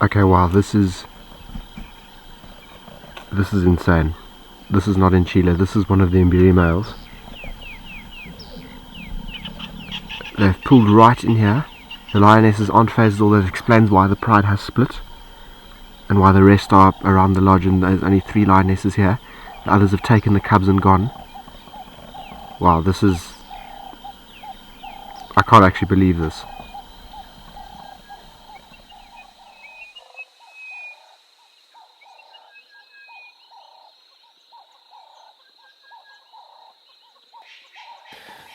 Okay, wow, this is insane. This is not in Chile, this is one of the Mbiri males. They've pulled right in here. The lionesses aren't phased at all. That explains why the pride has split and why the rest are around the lodge, and there's only 3 lionesses here. The others have taken the cubs and gone. Wow, this is... I can't actually believe this.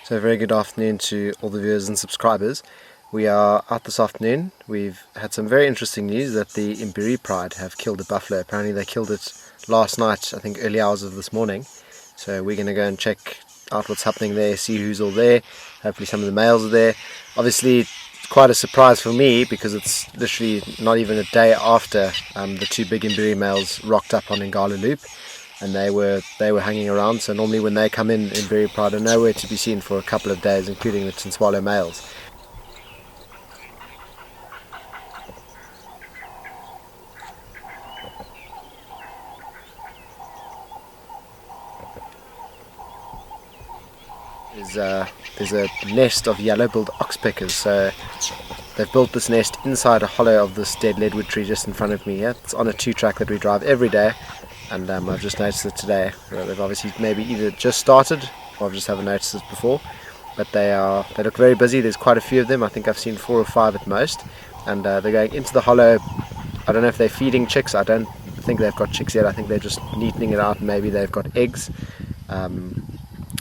So a very good afternoon to all the viewers and subscribers. We are out this afternoon. We've had some very interesting news that the Mbiri pride have killed a buffalo. Apparently they killed it last night, I think early hours of this morning. So we're going to go and check out what's happening there, see who's all there. Hopefully some of the males are there. Obviously it's quite a surprise for me because it's literally not even a day after the 2 big Mbiri males rocked up on Ngala Loop. And they were hanging around. So normally when they come in Mbiri pride are nowhere to be seen for a couple of days, including the Tswalo males. There's a nest of yellow-billed oxpeckers. So they've built this nest inside a hollow of this dead leadwood tree just in front of me here. It's on a 2-track that we drive every day. And I've just noticed it today. They've obviously maybe either just started or I've just haven't noticed it before. But they look very busy. There's quite a few of them. I think I've seen 4 or 5 at most. And they're going into the hollow. I don't know if they're feeding chicks. I don't think they've got chicks yet. I think they're just neatening it out. Maybe they've got eggs.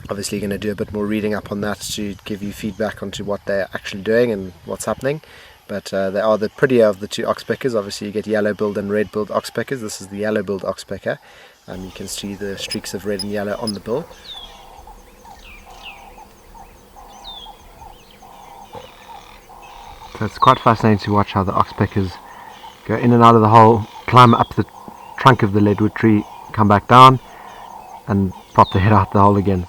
Obviously going to do a bit more reading up on that to give you feedback onto what they're actually doing and what's happening. But they are the prettier of the 2 oxpeckers. Obviously you get yellow-billed and red-billed oxpeckers. This is the yellow-billed oxpecker. You can see the streaks of red and yellow on the bill. So it's quite fascinating to watch how the oxpeckers go in and out of the hole, climb up the trunk of the leadwood tree, come back down and pop their head out the hole again.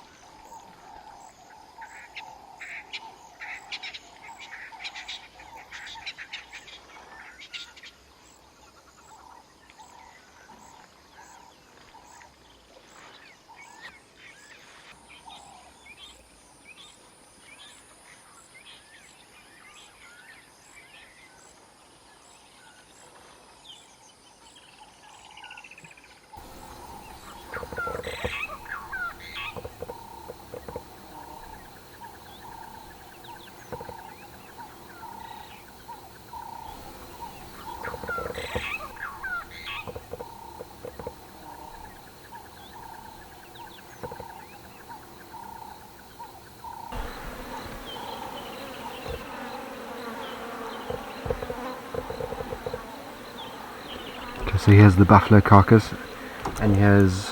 So here's the buffalo carcass, and here's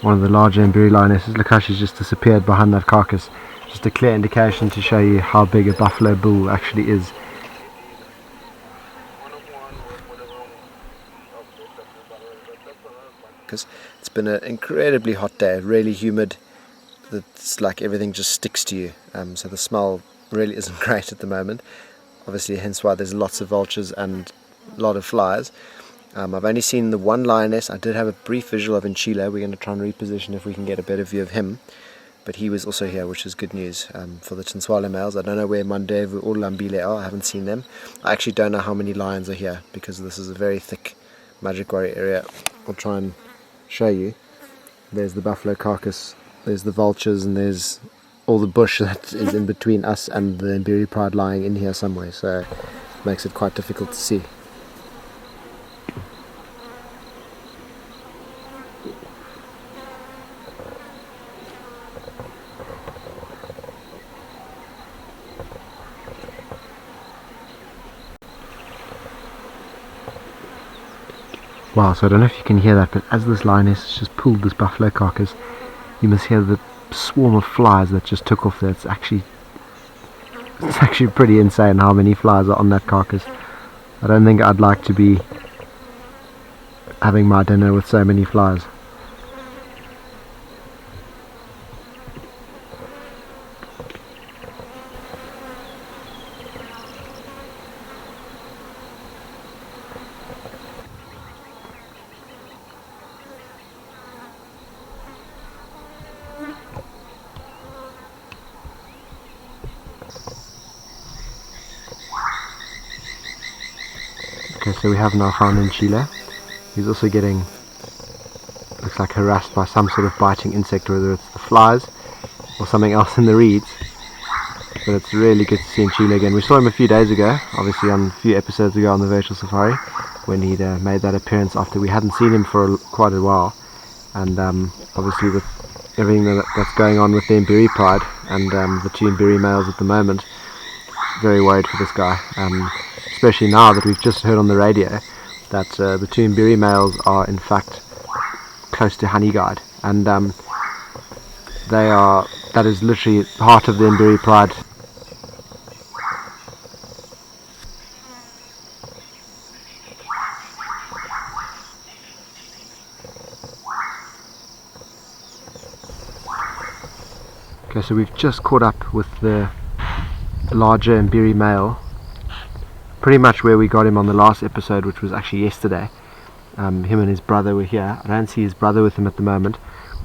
one of the larger Mbiri lionesses. Look how she's just disappeared behind that carcass. Just a clear indication to show you how big a buffalo bull actually is. Because it's been an incredibly hot day, really humid. It's like everything just sticks to you. So the smell really isn't great at the moment. Obviously, hence why there's lots of vultures and a lot of flies. I've only seen the 1 lioness. I did have a brief visual of in Chile. We're going to try and reposition if we can get a better view of him. But he was also here, which is good news for the Tswalo males. I don't know where Mandevu or Lambile are. I haven't seen them. I actually don't know how many lions are here because this is a very thick magic warrior area. I'll try and show you. There's the buffalo carcass. There's the vultures, and there's all the bush that is in between us and the Mbiri pride lying in here somewhere. So it makes it quite difficult to see. Wow, so I don't know if you can hear that, but as this lioness has just pulled this buffalo carcass, you must hear the swarm of flies that just took off there. It's actually pretty insane how many flies are on that carcass. I don't think I'd like to be having my dinner with so many flies. Okay, so we have now found Nchila. He's also getting, looks like, harassed by some sort of biting insect, whether it's the flies or something else in the reeds. But it's really good to see Nchila again. We saw him a few days ago, obviously on a few episodes ago on the virtual safari, when he'd made that appearance after we hadn't seen him for quite a while. And obviously with everything that's going on with the Mbiri pride and the 2 Mbiri males at the moment, very worried for this guy, especially now that we've just heard on the radio that the 2 Mbiri males are in fact close to Honeyguide, and that is literally part of the Mbiri pride. Okay, so we've just caught up with the larger Mbiri male, pretty much where we got him on the last episode, which was actually yesterday. Him and his brother were here. I don't see his brother with him at the moment,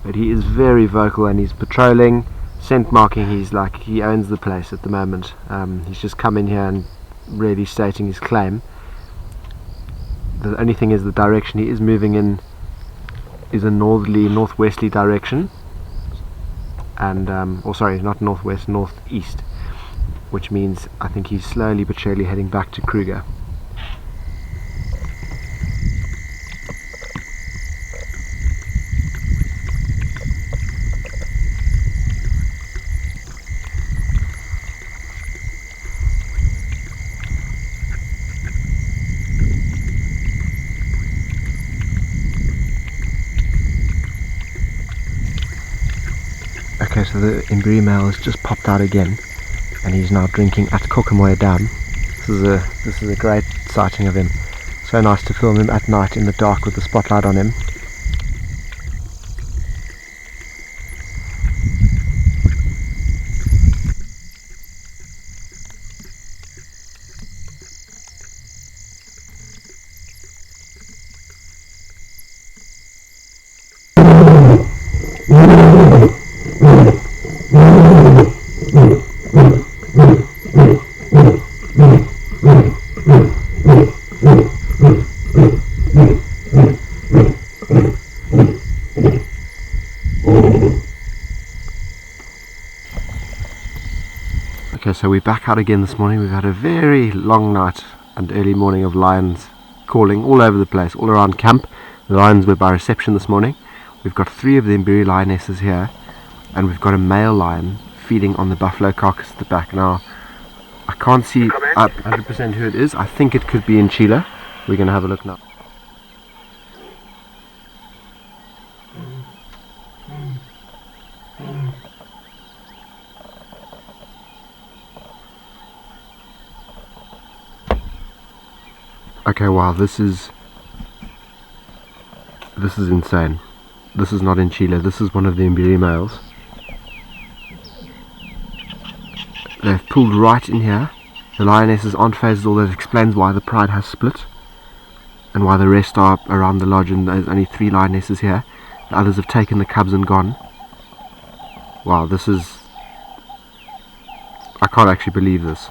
but he is very vocal and he's patrolling, scent marking. He's like, he owns the place at the moment. He's just come in here and really stating his claim. The only thing is the direction he is moving in is a northwesterly direction, and sorry, not northwest, northeast, which means I think he's slowly but surely heading back to Kruger. Okay, so the Mbiri male has just popped out again, and he's now drinking at Kokomoya Dam. This is a great sighting of him. So nice to film him at night in the dark with the spotlight on him. Okay, so we're back out again this morning. We've had a very long night and early morning of lions calling all over the place, all around camp. The lions were by reception this morning. We've got 3 of the Mbiri lionesses here, and we've got a male lion feeding on the buffalo carcass at the back. Now, I can't see 100% who it is. I think it could be Nchila. We're going to have a look now. Okay, wow, this is insane. This is not Nchila, this is one of the Mbiri males. They've pulled right in here. The lionesses aren't phased at all. That explains why the pride has split and why the rest are around the lodge, and there's only 3 lionesses here. The others have taken the cubs and gone. Wow, this is... I can't actually believe this.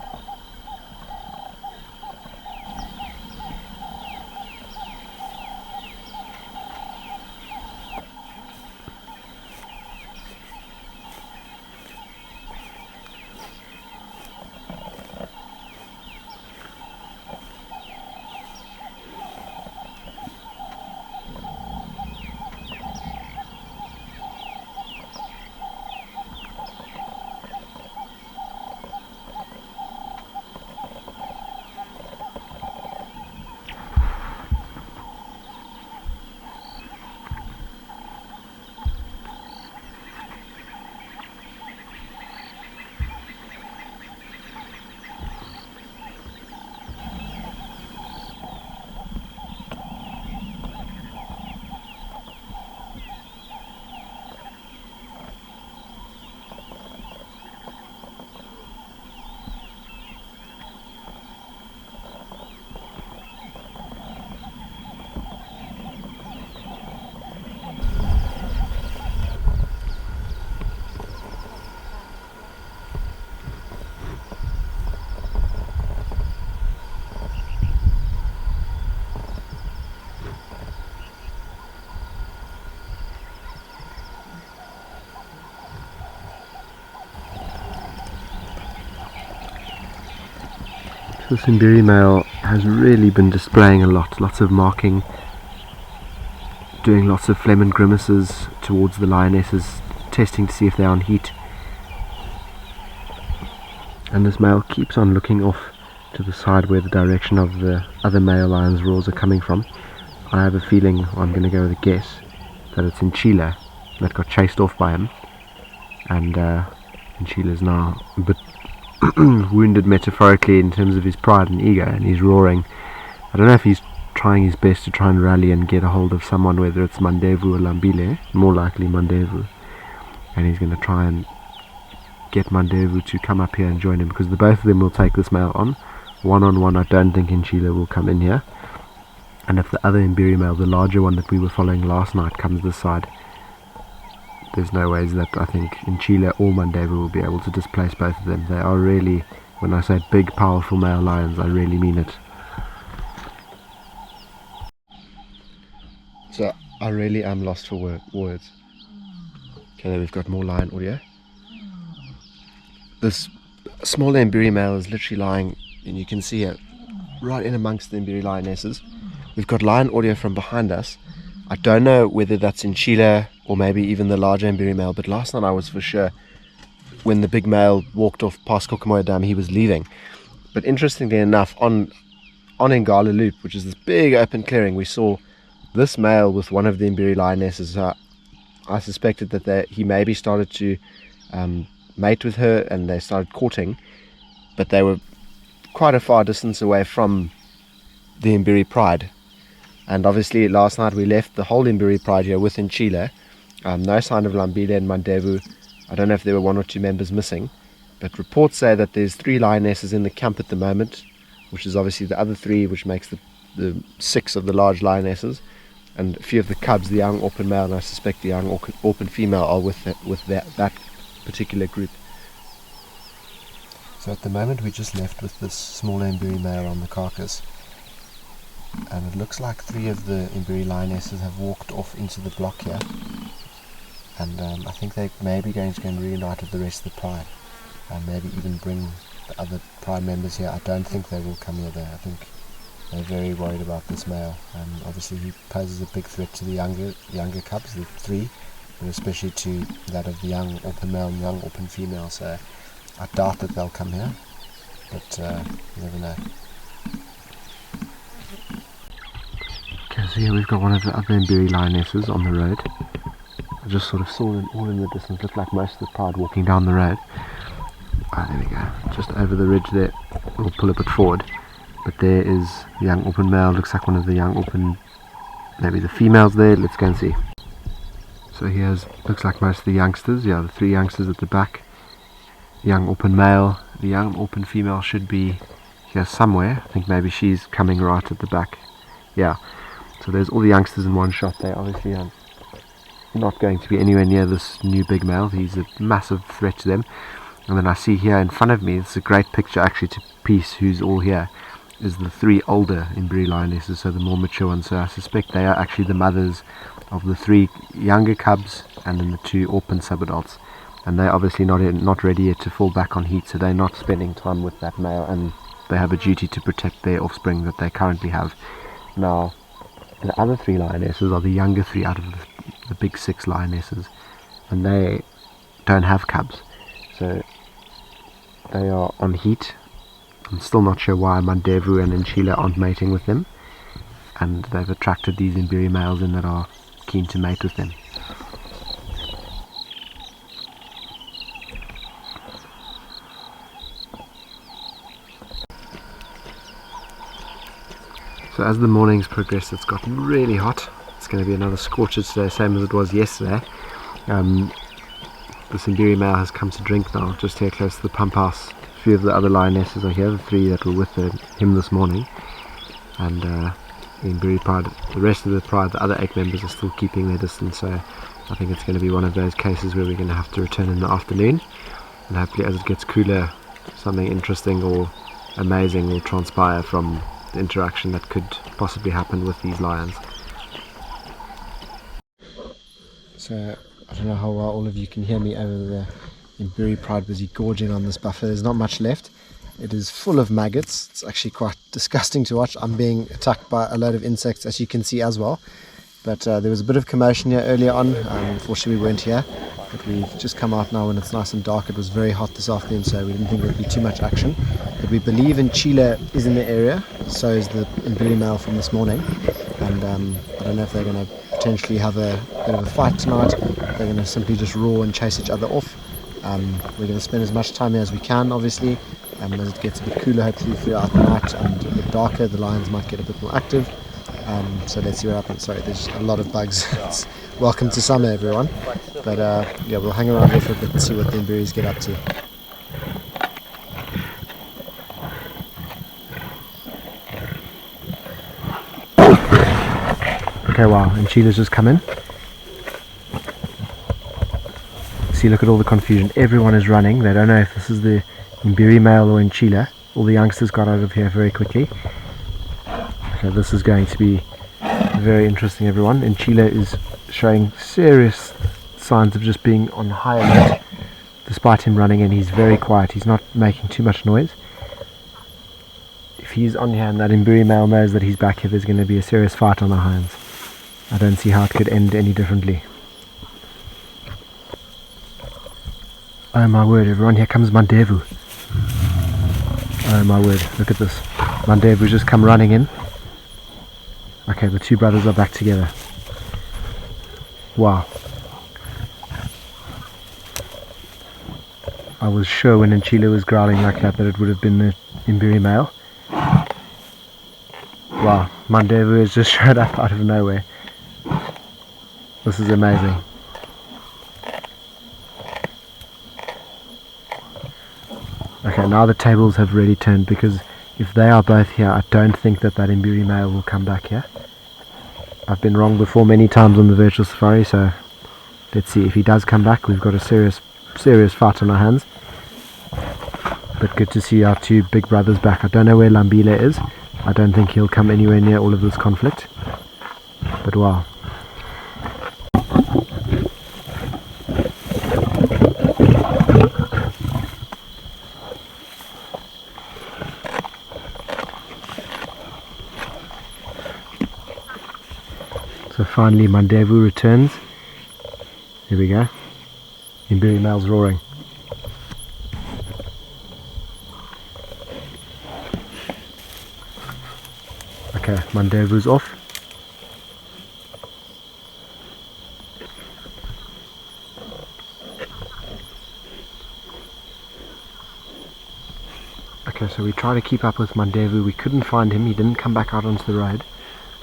This Mbiri male has really been displaying a lot, lots of marking, doing lots of phlegm and grimaces towards the lionesses, testing to see if they're on heat. And this male keeps on looking off to the side where the direction of the other male lion's roars are coming from. I have a feeling, I'm going to go with a guess, that it's Nchila that got chased off by him, and Nchila's now a bit wounded metaphorically in terms of his pride and ego, and he's roaring. I don't know if he's trying his best to try and rally and get a hold of someone, whether it's Mandevu or Lambile, more likely Mandevu, and he's going to try and get Mandevu to come up here and join him, because the both of them will take this male on. One-on-one, I don't think Nchila will come in here, and if the other Mbiri male, the larger one that we were following last night, comes this side, there's no ways that I think Nchila or Mandevu will be able to displace both of them. They are really, when I say big, powerful male lions, I really mean it. So I really am lost for words. Okay, there we've got more lion audio. This small Mbiri male is literally lying, and you can see it right in amongst the Mbiri lionesses. We've got lion audio from behind us. I don't know whether that's Nchila or maybe even the larger Mbiri male, but last night I was for sure, when the big male walked off past Kokomoya Dam, he was leaving. But interestingly enough, on Ngala Loop, which is this big open clearing, we saw this male with one of the Mbiri lionesses. I suspected that he maybe started to mate with her, and they started courting, but they were quite a far distance away from the Mbiri pride. And obviously last night we left the whole Mbiri pride here with Nchila. No sign of Lambile and Mandevu. I don't know if there were one or two members missing, but reports say that there's 3 lionesses in the camp at the moment, which is obviously the other 3, which makes the 6 of the large lionesses, and a few of the cubs, the young open male, and I suspect the young open female, are with that particular group. So at the moment we're just left with this small Mbiri male on the carcass, and it looks like 3 of the Mbiri lionesses have walked off into the block here, and I think they may be going to go and reunite with the rest of the pride, and maybe even bring the other pride members here. I don't think they will come here though. I think they're very worried about this male, and obviously he poses a big threat to the younger cubs, the 3, but especially to that of the young open male and young open female, so I doubt that they'll come here, but you never know. Okay, so here we've got one of the other Mbiri lionesses on the road. I just sort of saw them all in the distance, looked like most of the pride walking down the road. Ah, there we go, just over the ridge there. We'll pull a bit forward, but there is the young open male. Looks like one of the young open, maybe the females there. Let's go and see. So here's, looks like most of the youngsters, yeah, the 3 youngsters at the back. The young open male, the young open female should be here somewhere. I think maybe she's coming right at the back. Yeah, so there's all the youngsters in one shot. They obviously are not going to be anywhere near this new big male. He's a massive threat to them. And then I see here in front of me, it's a great picture actually to piece who's all here, is the 3 older Mbiri lionesses, so the more mature ones. So I suspect they are actually the mothers of the 3 younger cubs and then the 2 open subadults. And they're obviously not ready yet to fall back on heat, so they're not spending time with that male, and they have a duty to protect their offspring that they currently have. Now, the other 3 lionesses are the younger 3 out of the big 6 lionesses, and they don't have cubs, so they are on heat. I'm still not sure why Mandevu and Nchila aren't mating with them, and they've attracted these Mbiri males in that are keen to mate with them. So as the morning's progressed, it's gotten really hot. It's going to be another scorcher today, same as it was yesterday. This Mbiri male has come to drink now, just here close to the pump house. A few of the other lionesses are here, the 3 that were with him this morning. And the Mbiri pride, the rest of the pride, the other 8 members are still keeping their distance, so I think it's going to be one of those cases where we're going to have to return in the afternoon. And hopefully as it gets cooler, something interesting or amazing will transpire from the interaction that could possibly happen with these lions. So I don't know how well all of you can hear me over the Mbiri pride busy gorging on this buffer. There's not much left. It is full of maggots. It's actually quite disgusting to watch. I'm being attacked by a load of insects, as you can see as well. But there was a bit of commotion here earlier on. Unfortunately, we weren't here. But we've just come out now when it's nice and dark. It was very hot this afternoon, so we didn't think there would be too much action. But we believe Chile is in the area. So is the Mbiri male from this morning. And I don't know if they're going to potentially have a bit of a fight tonight. They're going to simply just roar and chase each other off. We're going to spend as much time here as we can, obviously. As it gets a bit cooler, hopefully throughout the night, and a bit darker, the lions might get a bit more active. So let's see what happens. Sorry, there's a lot of bugs. Welcome to summer, everyone. But yeah, we'll hang around here for a bit and see what the Mbiris get up to. Okay, wow, and Chile's just come in. See, look at all the confusion. Everyone is running. They don't know if this is the Mbiri male or in Chile. All the youngsters got out of here very quickly. Okay, this is going to be very interesting, everyone. And Chile is showing serious signs of just being on high alert, despite him running in. He's very quiet. He's not making too much noise. If he's on here and that Mbiri male knows that he's back here, there's going to be a serious fight on our hands. I don't see how it could end any differently. Oh my word, everyone, here comes Mandevu. Oh my word, look at this. Mandevu's just come running in. Okay, the two brothers are back together. Wow. I was sure when Nchile was growling like that it would have been the Mbiri male. Wow, Mandevu has just showed up out of nowhere. This is amazing. Okay, now the tables have really turned, because if they are both here, I don't think that Mbiri male will come back here. I've been wrong before many times on the virtual safari, so let's see. If he does come back, we've got a serious fight on our hands. But good to see our two big brothers back. I don't know where Lambile is. I don't think he'll come anywhere near all of this conflict. But wow. So finally Mandevu returns. Here we go. Mbiri male's roaring. Okay, Mandevu's off. Okay, so we try to keep up with Mandevu. We couldn't find him. He didn't come back out onto the road.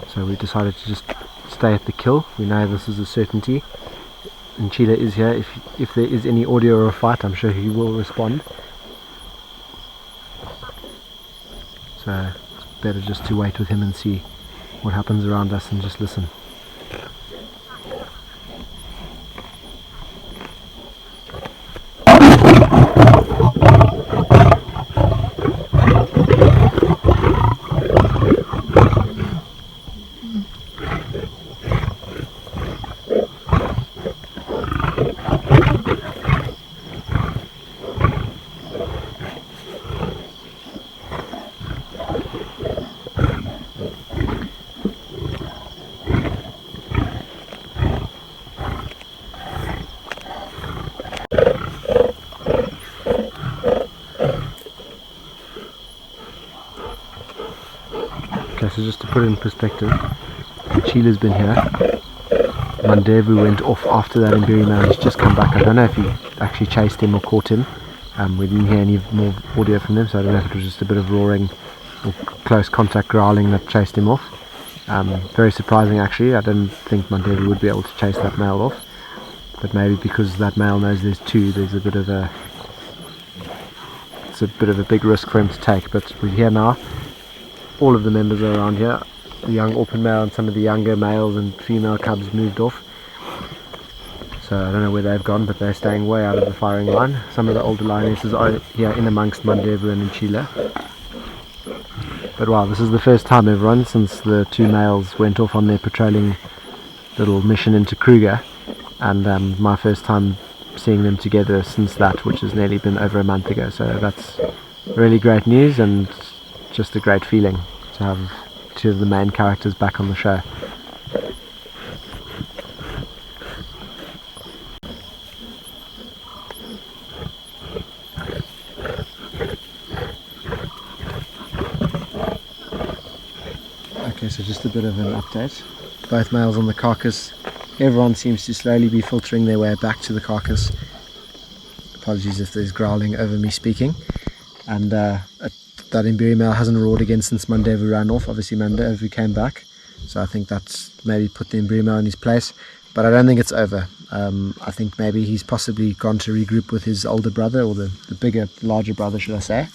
So we decided to just stay at the kill. We know this is a certainty. And Chile is here. If there is any audio or a fight, I'm sure he will respond. So it's better just to wait with him and see what happens around us and just listen. Okay, so just to put it in perspective, Chile's been here. Mandevu went off after that Mbiri male. He's just come back. I don't know if he actually chased him or caught him. We didn't hear any more audio from them, so I don't know if it was just a bit of roaring or close contact growling that chased him off. Very surprising, actually. I didn't think Mandevu would be able to chase that male off, but maybe because that male knows there's two, there's a bit of a big risk for him to take. But we're here now. All of the members are around here. The young open male and some of the younger males and female cubs moved off. So I don't know where they've gone, but they're staying way out of the firing line. Some of the older lionesses are here in amongst Mandevu and Nchile. But wow, this is the first time, everyone, since the two males went off on their patrolling little mission into Kruger, and my first time seeing them together since that, which has nearly been over a month ago. So that's really great news and just a great feeling to have two of the main characters back on the show. Okay, so just a bit of an update. Both males on the carcass. Everyone seems to slowly be filtering their way back to the carcass. Apologies if there's growling over me speaking. And that Mbiri male hasn't roared again since Mandevu ran off. Obviously Mandevu came back, so I think that's maybe put the Mbiri male in his place. But I don't think it's over. I think maybe he's possibly gone to regroup with his older brother, or the bigger, larger brother, should I say.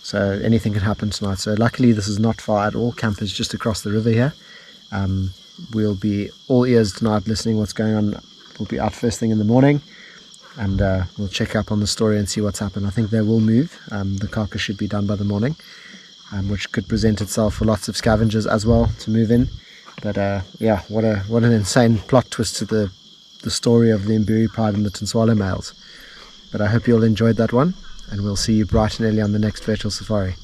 So anything can happen tonight. So luckily this is not far at all. Camp is just across the river here. We'll be all ears tonight listening what's going on. We'll be out first thing in the morning, and we'll check up on the story and see what's happened. I think they will move. The carcass should be done by the morning, which could present itself for lots of scavengers as well to move in. But yeah, what an insane plot twist to the story of the Mbiri pride and the Tinswalo males. But I hope you all enjoyed that one, and we'll see you bright and early on the next virtual safari.